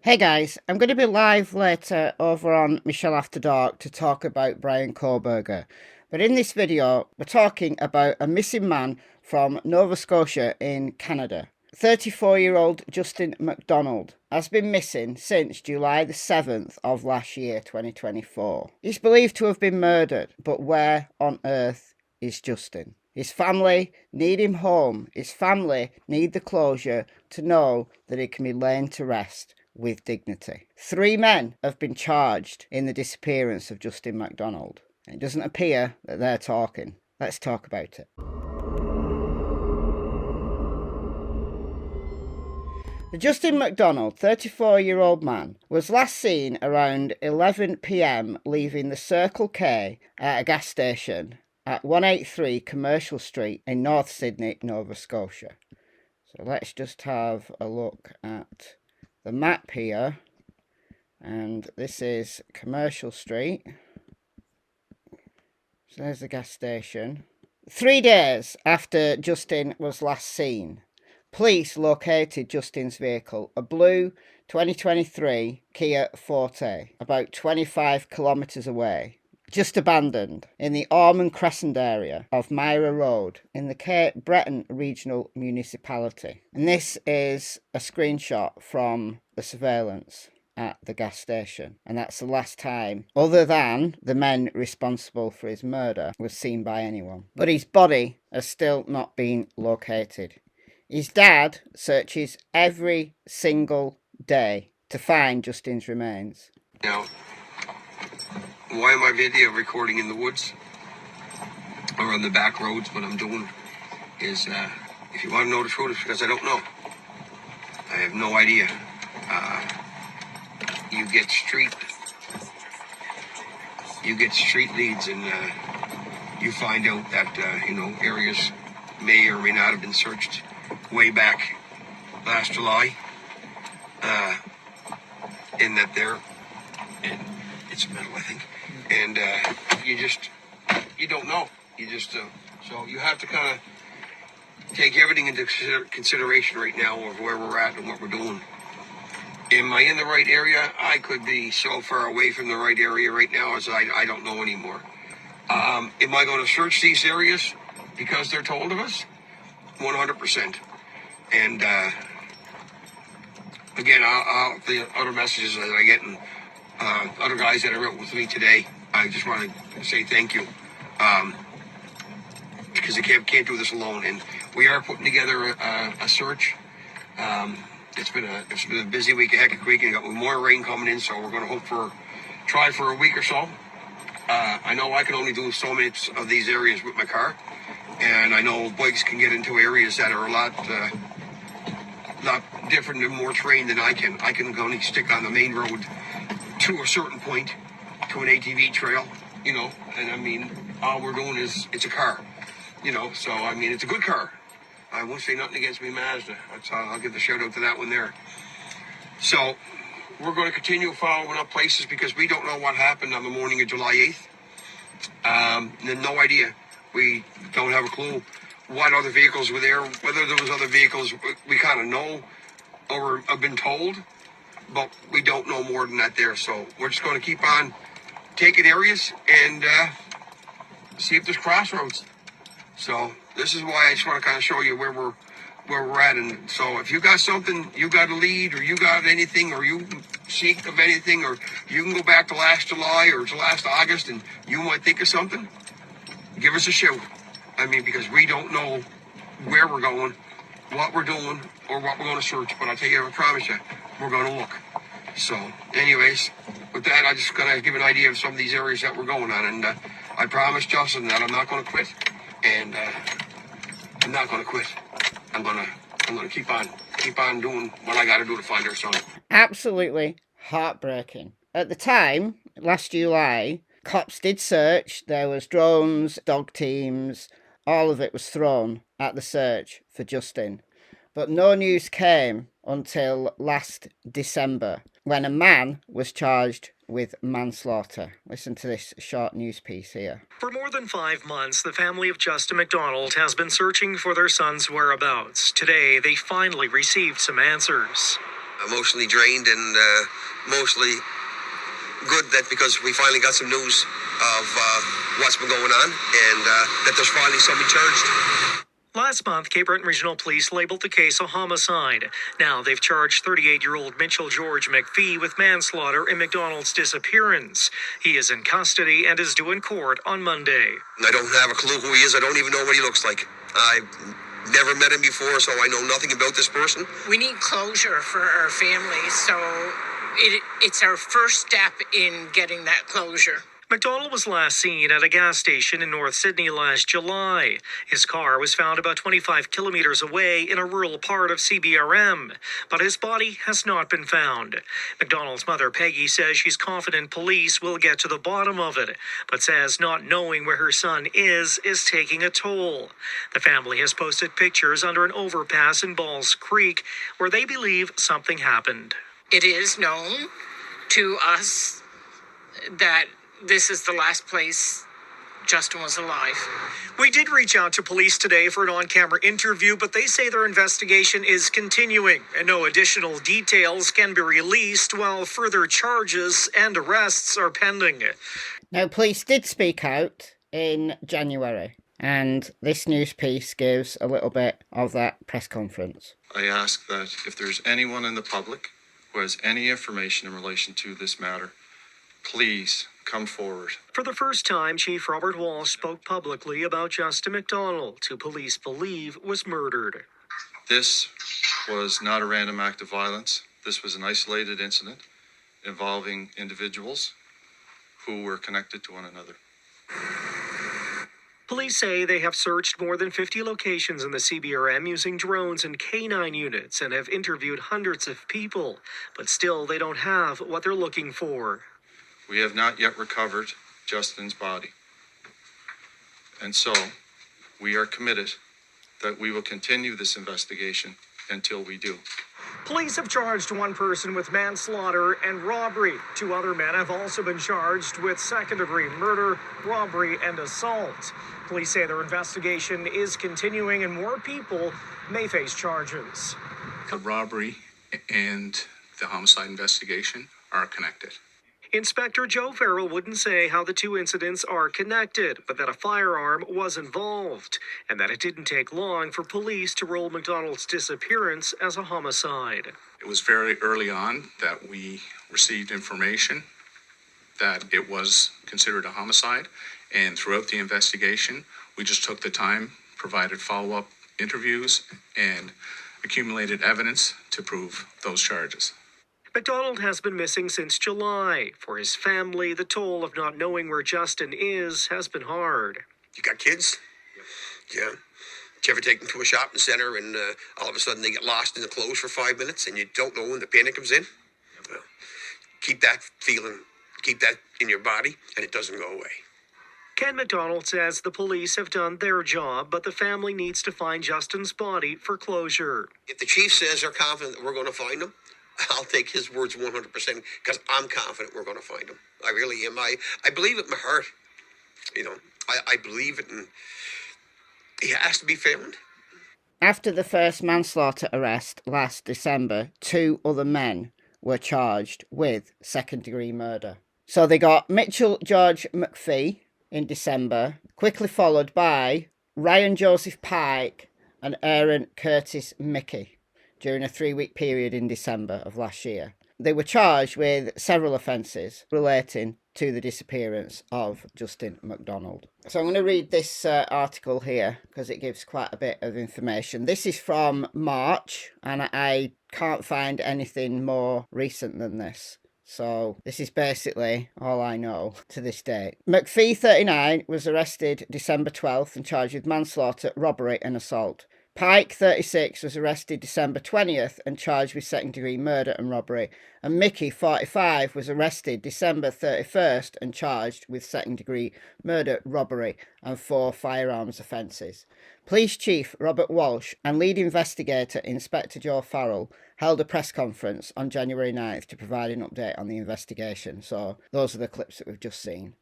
Hey guys, I'm going to be live later over on MichelleAfterDark to talk about Brian Koberger. But in this video, we're talking about a missing man from Nova Scotia in Canada. 34-year-old Justin MacDonald has been missing since July the 7th of last year, 2024. He's believed to have been murdered, but where on earth is Justin? His family need him home. His family need the closure to know that he can be laid to rest with dignity. 3 men have been charged in the disappearance of Justin MacDonald. It doesn't appear that they're talking. Let's talk about it. The Justin MacDonald, 34-year-old man, was last seen around 11 p.m. leaving the Circle K at a gas station at 183 Commercial Street in North Sydney, Nova Scotia. So let's just have a look at the map here, and this is Commercial Street. So there's the gas station. 3 days after Justin was last seen, police located Justin's vehicle, a blue 2023 Kia Forte, about 25 kilometres away, just abandoned in the Ormond Crescent area of Myra Road in the Cape Breton regional municipality. And this is a screenshot from the surveillance at the gas station, and that's the last time, other than the men responsible for his murder, was seen by anyone. But his body has still not been located. His dad searches every single day to find Justin's remains. Now, why am I video recording in the woods or on the back roads? What I'm doing is, if you want to know the truth, it's because I don't know. I have no idea. You get street leads, and you find out that areas may or may not have been searched way back last July, in that and it's metal, I think, and you don't know. So you have to kind of take everything into consideration right now of where we're at and what we're doing. Am I in the right area? I could be so far away from the right area right now as I don't know anymore. Am I going to search these areas because they're told of us? 100%. And again, the other messages that I get and other guys that are out with me today, I just want to say thank you, because I can't do this alone. And we are putting together a search. It's been a busy week, a hectic week, and got more rain coming in, so we're going to try for a week or so. I know I can only do so many of these areas with my car, and I know bikes can get into areas that are a lot different and more terrain than I can. I can only stick on the main road to a certain point, to an ATV trail, and I mean, all we're doing is, it's a car, so I mean, it's a good car. I won't say nothing against me Mazda. I'll give the shout out to that one there. So we're going to continue following up places because we don't know what happened on the morning of July 8th. No idea. We don't have a clue what other vehicles were there, whether there was other vehicles. We kind of know or have been told, but we don't know more than that there. So we're just going to keep on taking areas and see if there's crossroads. So this is why I just want to kind of show you where we're at. And so if you got something, you got a lead, or you got anything, or you seek of anything, or you can go back to last July or to last August and you might think of something, give us a shout. I mean, because we don't know where we're going, what we're doing, or what we're going to search. But I tell you, I promise you, we're going to look. So anyways, with that, I just got to give an idea of some of these areas that we're going on. And I promise Justin that I'm not going to quit. And I'm not going to quit. I'm going to keep on doing what I got to do to find our son. Absolutely heartbreaking. At the time, last July, cops did search. There was drones, dog teams, all of it was thrown at the search for Justin. But no news came until last December, when a man was charged with manslaughter. Listen to this short news piece here. For more than 5 months, the family of Justin MacDonald has been searching for their son's whereabouts. Today, they finally received some answers. emotionally drained and mostly good that because we finally got some news of what's been going on and that there's finally somebody charged. Last month, Cape Breton Regional Police labeled the case a homicide. Now they've charged 38-year-old Mitchell George McPhee with manslaughter in MacDonald's disappearance. He is in custody and is due in court on Monday. I don't have a clue who he is. I don't even know what he looks like. I've never met him before, so I know nothing about this person. We need closure for our family, so it's our first step in getting that closure. MacDonald was last seen at a gas station in North Sydney last July. His car was found about 25 kilometers away in a rural part of CBRM, but his body has not been found. MacDonald's mother, Peggy, says she's confident police will get to the bottom of it, but says not knowing where her son is taking a toll. The family has posted pictures under an overpass in Balls Creek where they believe something happened. It is known to us that this is the last place Justin was alive. We did reach out to police today for an on-camera interview, but they say their investigation is continuing and no additional details can be released while further charges and arrests are pending. Now, police did speak out in January, and this news piece gives a little bit of that press conference. I ask that if there's anyone in the public who has any information in relation to this matter, please come forward. For the first time, Chief Robert Walsh spoke publicly about Justin MacDonald, who police believe was murdered. This was not a random act of violence. This was an isolated incident involving individuals who were connected to one another. Police say they have searched more than 50 locations in the CBRM using drones and canine units and have interviewed hundreds of people, but still they don't have what they're looking for. We have not yet recovered Justin's body. And so we are committed that we will continue this investigation until we do. Police have charged one person with manslaughter and robbery. Two other men have also been charged with second-degree murder, robbery, and assault. Police say their investigation is continuing and more people may face charges. The robbery and the homicide investigation are connected. Inspector Joe Farrell wouldn't say how the two incidents are connected, but that a firearm was involved, and that it didn't take long for police to roll MacDonald's disappearance as a homicide. It was very early on that we received information that it was considered a homicide, and throughout the investigation, we just took the time, provided follow-up interviews, and accumulated evidence to prove those charges. MacDonald has been missing since July. For his family, the toll of not knowing where Justin is has been hard. You got kids? Yeah. Did you ever take them to a shopping center and all of a sudden they get lost in the clothes for 5 minutes and you don't know when the panic comes in? Well, keep that feeling, keep that in your body, and it doesn't go away. Ken MacDonald says the police have done their job, but the family needs to find Justin's body for closure. If the chief says they're confident that we're going to find him, I'll take his words 100% because I'm confident we're going to find him. I really am. I believe it in my heart. You know, I believe it, and he has to be found. After the first manslaughter arrest last December, two other men were charged with second-degree murder. So they got Mitchell George McPhee in December, quickly followed by Ryan Joseph Pike and Aaron Curtis Mickey during a 3-week period in December of last year. They were charged with several offences relating to the disappearance of Justin MacDonald. So I'm going to read this article here because it gives quite a bit of information. This is from March, and I can't find anything more recent than this. So this is basically all I know to this date. McPhee, 39, was arrested December 12th and charged with manslaughter, robbery and assault. Pike, 36, was arrested December 20th and charged with second-degree murder and robbery. And Mickey, 45, was arrested December 31st and charged with second-degree murder, robbery and 4 firearms offences. Police Chief Robert Walsh and lead investigator Inspector Joe Farrell held a press conference on January 9th to provide an update on the investigation. So those are the clips that we've just seen.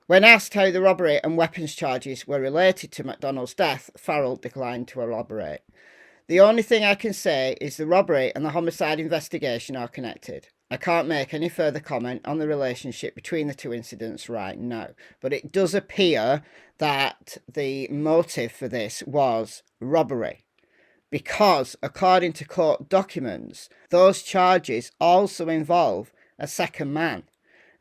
When asked how the robbery and weapons charges were related to MacDonald's death, Farrell declined to elaborate. The only thing I can say is the robbery and the homicide investigation are connected. I can't make any further comment on the relationship between the two incidents right now, but it does appear that the motive for this was robbery, because according to court documents, those charges also involve a second man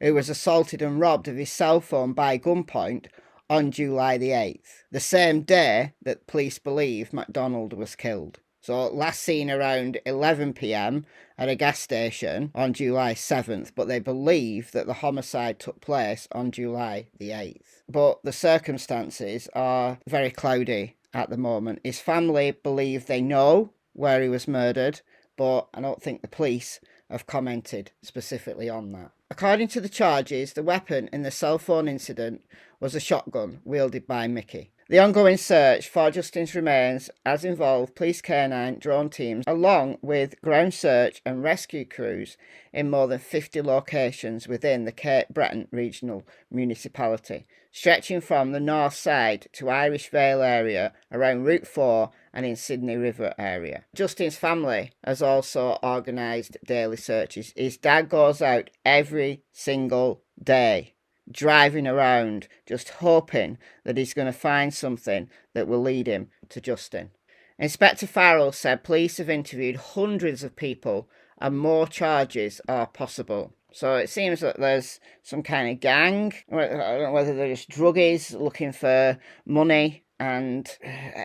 who was assaulted and robbed of his cell phone by gunpoint on July the 8th, the same day that police believe MacDonald was killed. So last seen around 11 p.m. at a gas station on July 7th, but they believe that the homicide took place on July the 8th. But the circumstances are very cloudy at the moment. His family believe they know where he was murdered, but I don't think the police have commented specifically on that. According to the charges, the weapon in the cell phone incident was a shotgun wielded by Mickey. The ongoing search for Justin's remains has involved police canine drone teams along with ground search and rescue crews in more than 50 locations within the Cape Bretoner regional municipality, stretching from the north side to Irish Vale area around Route 4 and in Sydney River area. Justin's family has also organised daily searches. His dad goes out every single day, driving around, just hoping that he's going to find something that will lead him to Justin. Inspector Farrell said police have interviewed hundreds of people and more charges are possible. So it seems that there's some kind of gang. I don't know whether they're just druggies looking for money and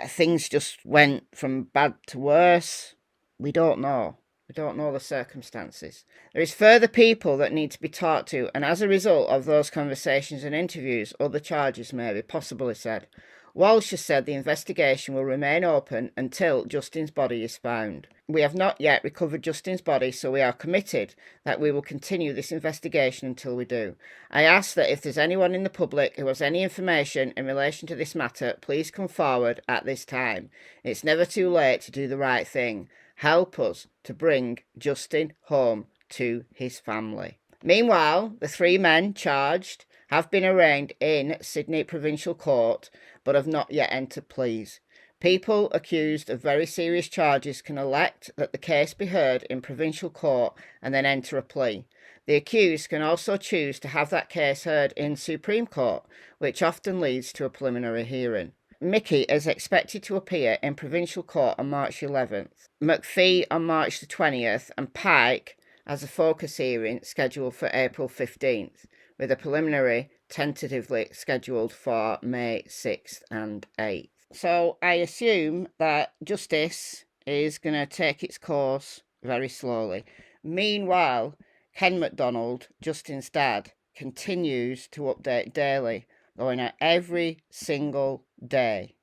things just went from bad to worse. We don't know. We don't know the circumstances. There is further people that need to be talked to, and as a result of those conversations and interviews, other charges may be possible, he said. Walsh has said the investigation will remain open until Justin's body is found. We have not yet recovered Justin's body, so we are committed that we will continue this investigation until we do. I ask that if there's anyone in the public who has any information in relation to this matter, please come forward at this time. It's never too late to do the right thing. Help us to bring Justin home to his family. Meanwhile, the three men charged have been arraigned in Sydney Provincial Court, but have not yet entered pleas. People accused of very serious charges can elect that the case be heard in Provincial Court and then enter a plea. The accused can also choose to have that case heard in Supreme Court, which often leads to a preliminary hearing. Mickey is expected to appear in Provincial Court on March 11th, McPhee on March the 20th, and Pike has a focus hearing scheduled for April 15th, with a preliminary tentatively scheduled for May 6th and 8th. So I assume that justice is going to take its course very slowly. Meanwhile, Ken MacDonald, Justin's dad, continues to update daily, going out every single day.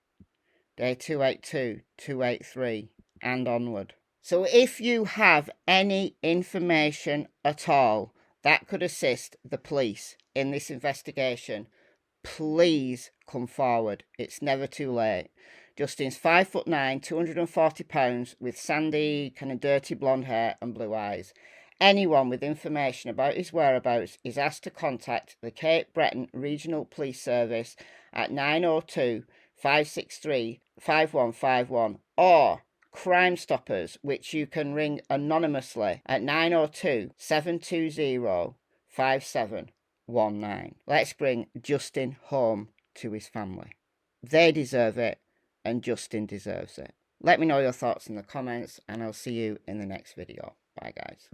Day 282, 283, and onward. So if you have any information at all that could assist the police in this investigation, please come forward. It's never too late. Justin's 5'9", 240 pounds, with sandy, kind of dirty blonde hair and blue eyes. Anyone with information about his whereabouts is asked to contact the Cape Breton Regional Police Service at 902 563 5151 or Crime Stoppers, which you can ring anonymously at 902 720 5719. Let's bring Justin home to his family. They deserve it, and Justin deserves it. Let me know your thoughts in the comments, and I'll see you in the next video. Bye, guys.